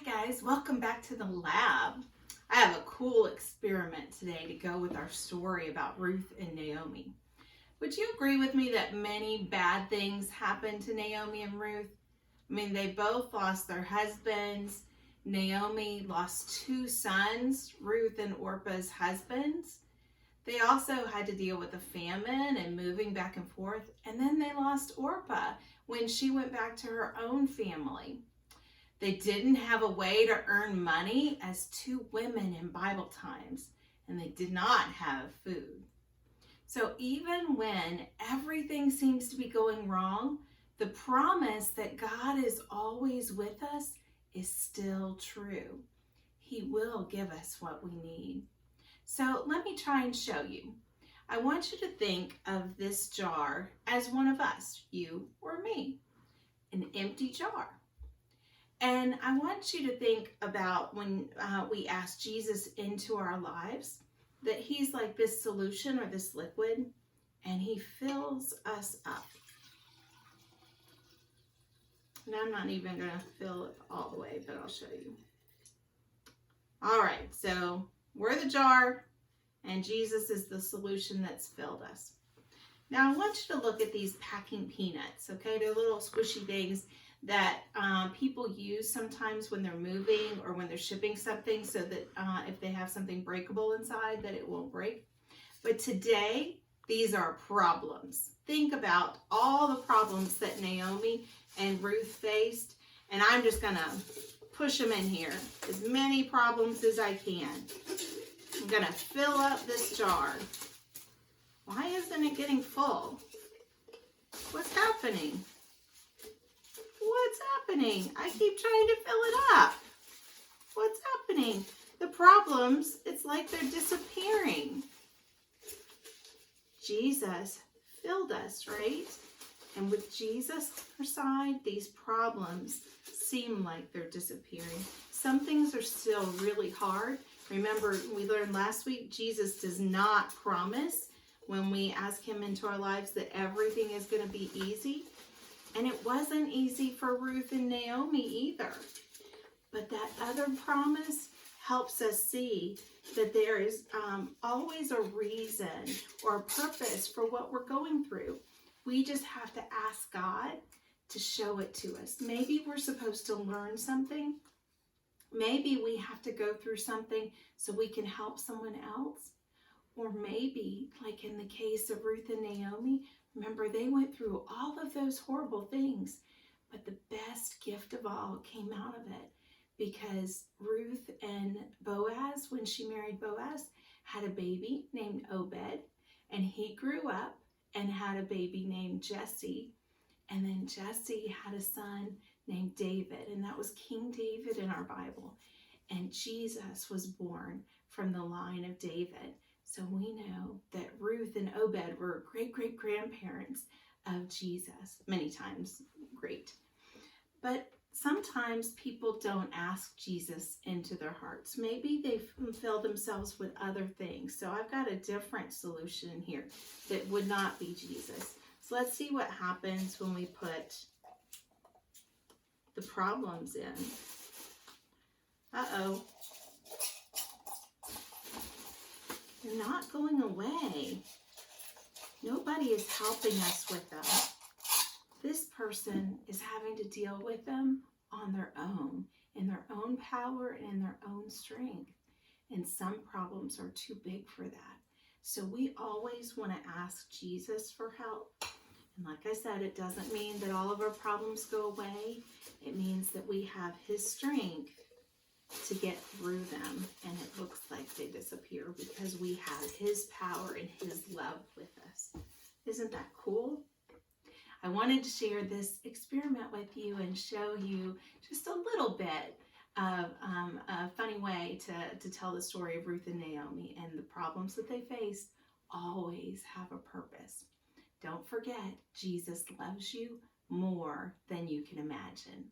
Guys, welcome back to the lab. I have a cool experiment today to go with our story about Ruth and Naomi. Would you agree with me that many bad things happened to Naomi and Ruth? I mean, they both lost their husbands. Naomi lost two sons, Ruth and Orpah's husbands. They also had to deal with a famine and moving back and forth. And then they lost Orpah when she went back to her own family. They didn't have a way to earn money as two women in Bible times, and they did not have food. So even when everything seems to be going wrong, the promise that God is always with us is still true. He will give us what we need. So let me try and show you. I want you to think of this jar as one of us, you or me, an empty jar. And I want you to think about when we ask Jesus into our lives, that he's like this solution or this liquid, and he fills us up. And I'm not even going to fill it all the way, but I'll show you. All right, so we're the jar, and Jesus is the solution that's filled us. Now I want you to look at these packing peanuts, okay? They're little squishy things that people use sometimes when they're moving or when they're shipping something, so that if they have something breakable inside, that it won't break. But today, these are problems. Think about all the problems that Naomi and Ruth faced, and I'm just gonna push them in here, as many problems as I can. I'm gonna fill up this jar. Why isn't it getting full? What's happening? What's happening? I keep trying to fill it up. What's happening? The problems, it's like they're disappearing. Jesus filled us, right? And with Jesus on our side, these problems seem like they're disappearing. Some things are still really hard. Remember, we learned last week, Jesus does not promise when we ask him into our lives that everything is going to be easy. And it wasn't easy for Ruth and Naomi either. But that other promise helps us see that there is always a reason or a purpose for what we're going through. We just have to ask God to show it to us. Maybe we're supposed to learn something. Maybe we have to go through something so we can help someone else. Or maybe, like in the case of Ruth and Naomi, remember, they went through all of those horrible things, but the best gift of all came out of it, because Ruth and Boaz, when she married Boaz, had a baby named Obed, and he grew up and had a baby named Jesse, and then Jesse had a son named David, and that was King David in our Bible, and Jesus was born from the line of David. So we know that Ruth and Obed were great-great-grandparents of Jesus, many times great. But sometimes people don't ask Jesus into their hearts. Maybe they fill themselves with other things. So I've got a different solution here that would not be Jesus. So let's see what happens when we put the problems in. Uh-oh. They're not going away. Nobody is helping us with them. This person is having to deal with them on their own, in their own power and in their own strength. And some problems are too big for that. So we always want to ask Jesus for help. And like I said, it doesn't mean that all of our problems go away. It means that we have his strength to get through them, and it looks like they disappear because we have his power and his love with us. Isn't that cool? I wanted to share this experiment with you and show you just a little bit of a funny way to tell the story of Ruth and Naomi, and the problems that they faced always have a purpose. Don't forget, Jesus loves you more than you can imagine.